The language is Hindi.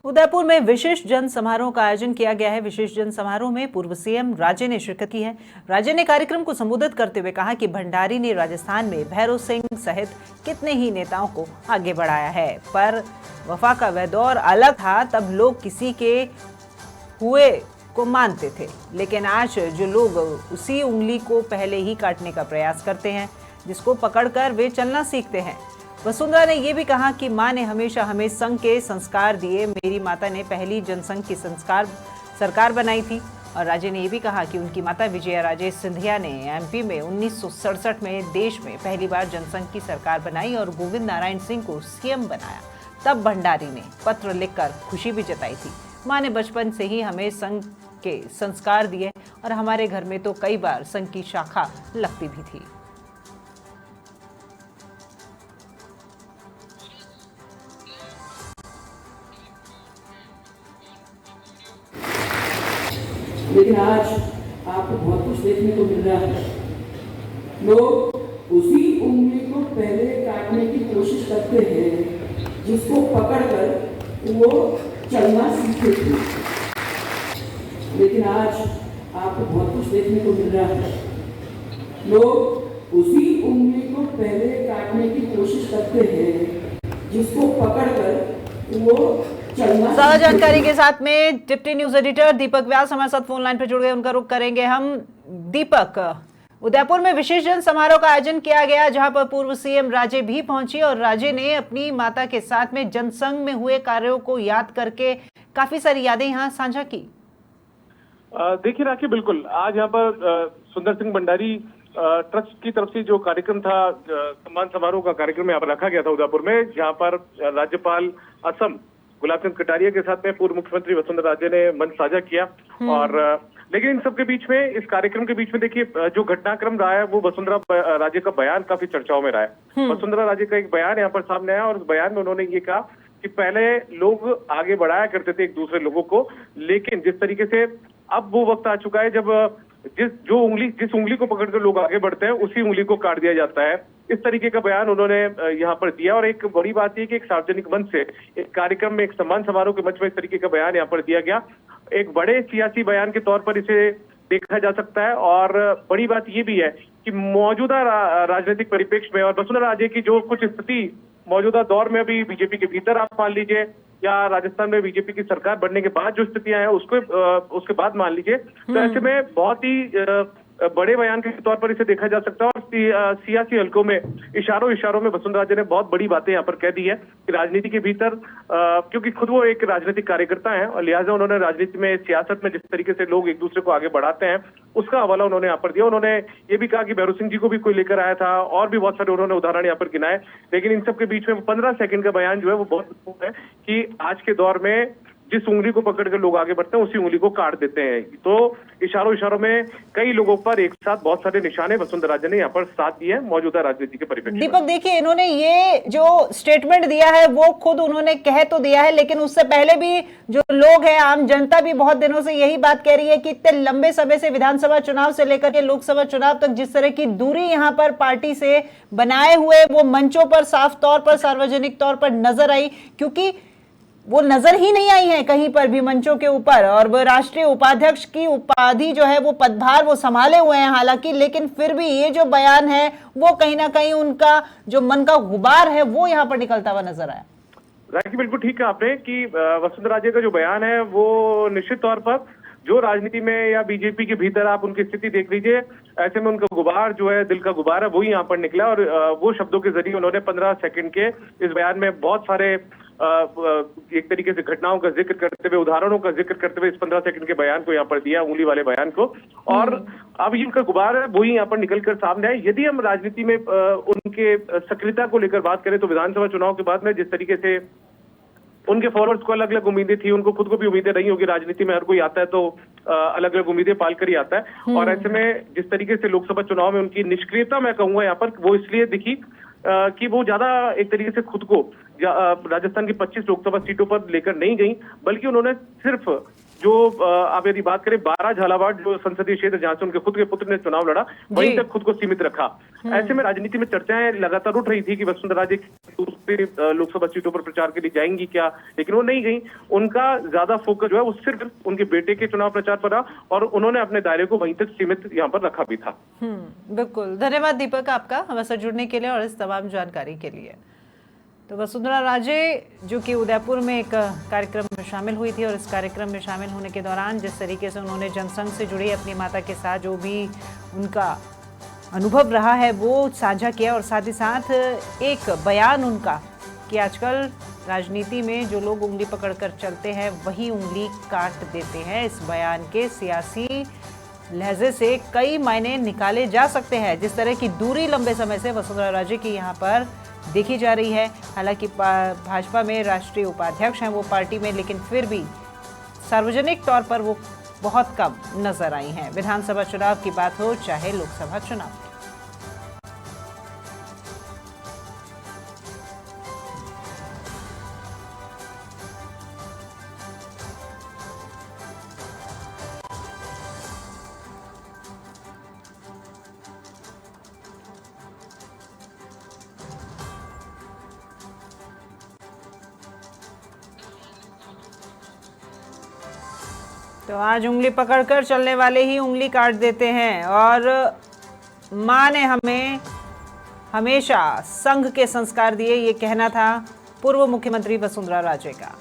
उदयपुर में विशिष्ट जन समारोह का आयोजन किया गया है। विशिष्ट जन समारोह में पूर्व सीएम राजे ने शिरकत की है। राजे ने कार्यक्रम को संबोधित करते हुए कहा कि भंडारी ने राजस्थान में भैरव सिंह सहित कितने ही नेताओं को आगे बढ़ाया है, पर वफा का वह दौर अलग था। तब लोग किसी के हुए को मानते थे, लेकिन आज जो लोग उसी उंगली को पहले ही काटने का प्रयास करते हैं, जिसको पकड़कर वे चलना सीखते हैं। वसुंधरा ने यह भी कहा कि मां ने हमेशा हमें संघ के संस्कार दिए। मेरी माता ने पहली जनसंघ की सरकार बनाई थी। और राजे ने यह भी कहा कि उनकी माता विजया राजे सिंधिया ने एमपी में 1967 में देश में पहली बार जनसंघ की सरकार बनाई और गोविंद नारायण सिंह को सीएम बनाया। तब भंडारी ने पत्र लिखकर खुशी भी जताई थी। मां ने बचपन से ही हमें संघ के संस्कार दिए और हमारे घर में तो कई बार संघ की शाखा लगती भी थी। लेकिन आज आपको बहुत कुछ देखने को मिल रहा है। लोग उसी उंगली को पहले काटने की कोशिश करते हैं जिसको पकड़कर वो चलना सीखे थे। लेकिन आज आपको बहुत कुछ देखने को मिल रहा है। लोग उसी उंगली को पहले काटने की कोशिश करते हैं जिसको पकड़कर वो ज्यादा जानकारी के साथ में डिप्टी न्यूज एडिटर दीपक व्यास हमारे साथ फोन लाइन पर जुड़ गए। उनका रुख करेंगे हम। दीपक, उदयपुर में विशेष जन समारोह का आयोजन किया गया, जहां पर पूर्व सीएम राजे भी पहुंची और राजे ने अपनी माता के साथ में जनसंघ में हुए कार्यों को याद करके काफी सारी यादें यहां साझा की। देखिए राखी, बिल्कुल आज यहाँ पर सुंदर सिंह भंडारी ट्रस्ट की तरफ से जो कार्यक्रम था, सम्मान समारोह का कार्यक्रम यहाँ पर रखा गया था उदयपुर में, जहाँ पर राज्यपाल असम गुलाब चंद कटारिया के साथ में पूर्व मुख्यमंत्री वसुंधरा राजे ने मंच साझा किया। और लेकिन इन सब के बीच में, इस कार्यक्रम के बीच में देखिए जो घटनाक्रम रहा है वो वसुंधरा राजे का बयान काफी चर्चाओं में रहा है। वसुंधरा राजे का एक बयान यहाँ पर सामने आया और उस बयान में उन्होंने ये कहा कि पहले लोग आगे बढ़ाया करते थे एक दूसरे लोगों को, लेकिन जिस तरीके से अब वो वक्त आ चुका है जब जिस उंगली को पकड़कर लोग आगे बढ़ते हैं उसी उंगली को काट दिया जाता है। इस तरीके का बयान उन्होंने यहाँ पर दिया। और एक बड़ी बात यह कि एक सार्वजनिक मंच से, एक कार्यक्रम में, एक सम्मान समारोह के मंच में इस तरीके का बयान यहाँ पर दिया गया। एक बड़े सियासी बयान के तौर पर इसे देखा जा सकता है। और बड़ी बात यह भी है कि मौजूदा राजनीतिक परिप्रेक्ष्य में और वसुंधरा राजे की जो कुछ स्थिति मौजूदा दौर में अभी बीजेपी के भीतर आप मान लीजिए, या राजस्थान में बीजेपी की सरकार बनने के बाद जो स्थितियां हैं उसके बाद मान लीजिए, तो ऐसे में बहुत ही बड़े बयान के तौर पर इसे देखा जा सकता है। और सियासी हलकों में इशारों में वसुंधरा राजे ने बहुत बड़ी बातें यहाँ पर कह दी है कि राजनीति के भीतर, क्योंकि खुद वो एक राजनीतिक कार्यकर्ता हैं और लिहाजा उन्होंने राजनीति में, सियासत में जिस तरीके से लोग एक दूसरे को आगे बढ़ाते हैं उसका हवाला उन्होंने यहाँ पर दिया। उन्होंने ये भी कहा कि भैरव सिंह जी को भी कोई लेकर आया था और भी बहुत सारे उन्होंने उदाहरण यहाँ पर गिनाए। लेकिन इन सब के बीच में 15 सेकंड का बयान जो है वो बहुत महत्वपूर्ण है कि आज के दौर में जिस उंगली को पकड़कर लोग आगे बढ़ते हैं उसी उंगली को काट देते हैं। तो इशारों में कई लोगों पर एक साथ बहुत सारे निशाने वसुंधरा राजे ने यहाँ पर साथ दिए हैं मौजूदा राजनीति के परिप्रेक्ष्य। दीपक, देखिए इन्होंने ये जो स्टेटमेंट दिया है वो खुद उन्होंने कह तो दिया है, लेकिन उससे पहले भी जो लोग हैं, आम जनता भी बहुत दिनों से यही बात कह रही है कि इतने लंबे समय से विधानसभा चुनाव से लेकर के लोकसभा चुनाव तक जिस तरह की दूरी यहाँ पर पार्टी से बनाए हुए वो मंचों पर साफ तौर पर, सार्वजनिक तौर पर नजर आई, क्योंकि वो नजर ही नहीं आई है कहीं पर भी मंचों के ऊपर। और वो राष्ट्रीय उपाध्यक्ष की उपाधि जो है वो पदभार वो संभाले हुए हैं हालांकि, लेकिन फिर भी ये जो बयान है वो कहीं ना कहीं उनका जो मन का गुबार है वो यहाँ पर निकलता हुआ नजर आया। राखी, बिल्कुल ठीक है आपने कि वसुंधरा राजे का जो बयान है वो निश्चित तौर पर जो राजनीति में या बीजेपी के भीतर आप उनकी स्थिति देख लीजिए, ऐसे में उनका गुबार जो है, दिल का गुबार है, वो ही यहाँ पर निकला। और वो शब्दों के जरिए उन्होंने 15 सेकंड के इस बयान में बहुत सारे एक तरीके से घटनाओं का जिक्र करते हुए, उदाहरणों का जिक्र करते हुए इस 15 सेकंड के बयान को यहाँ पर दिया, उंगली वाले बयान को। और अब इनका गुबार है वो ही यहाँ पर निकल कर सामने आए। यदि हम राजनीति में उनके सक्रियता को लेकर बात करें तो विधानसभा चुनाव के बाद में जिस तरीके से उनके फॉलोअर्स को अलग अलग उम्मीदें थी, उनको खुद को भी उम्मीदें रही होगी। राजनीति में हर कोई आता है तो अलग अलग उम्मीदें पाल कर ही आता है। और ऐसे में जिस तरीके से लोकसभा चुनाव में उनकी निष्क्रियता, मैं कहूंगा यहाँ पर, वो इसलिए दिखी कि वो ज्यादा एक तरीके से खुद को राजस्थान की 25 लोकसभा सीटों पर लेकर नहीं गई, बल्कि उन्होंने सिर्फ जो आप यदि बात करें 12 झालावाड़ जो संसदीय क्षेत्र जहां से उनके खुद के पुत्र ने चुनाव लड़ा, वहीं तक खुद को सीमित रखा। ऐसे में राजनीति में चर्चाएं लगातार उठ रही थी कि वसुंधरा राजे दूसरी लोकसभा सीटों पर प्रचार के लिए जाएंगी क्या, लेकिन वो नहीं गई। उनका ज्यादा फोकस जो है वो सिर्फ उनके बेटे के चुनाव प्रचार पर रहा और उन्होंने अपने दायरे को वहीं तक सीमित यहाँ पर रखा भी था। बिल्कुल, धन्यवाद दीपक आपका हमारे साथ जुड़ने के लिए और इस तमाम जानकारी के लिए। तो वसुंधरा राजे जो कि उदयपुर में एक कार्यक्रम में शामिल हुई थी और इस कार्यक्रम में शामिल होने के दौरान जिस तरीके से उन्होंने जनसंघ से जुड़ी अपनी माता के साथ जो भी उनका अनुभव रहा है वो साझा किया और साथ ही साथ एक बयान उनका कि आजकल राजनीति में जो लोग उंगली पकड़कर चलते हैं वही उंगली काट देते हैं। इस बयान के सियासी लहजे से कई मायने निकाले जा सकते हैं। जिस तरह की दूरी लंबे समय से वसुंधरा राजे की यहाँ पर देखी जा रही है, हालांकि भाजपा में राष्ट्रीय उपाध्यक्ष हैं वो पार्टी में, लेकिन फिर भी सार्वजनिक तौर पर वो बहुत कम नजर आई हैं। विधानसभा चुनाव की बात हो चाहे लोकसभा चुनाव की। तो आज उंगली पकड़कर चलने वाले ही उंगली काट देते हैं और मां ने हमें हमेशा संघ के संस्कार दिए, ये कहना था पूर्व मुख्यमंत्री वसुंधरा राजे का।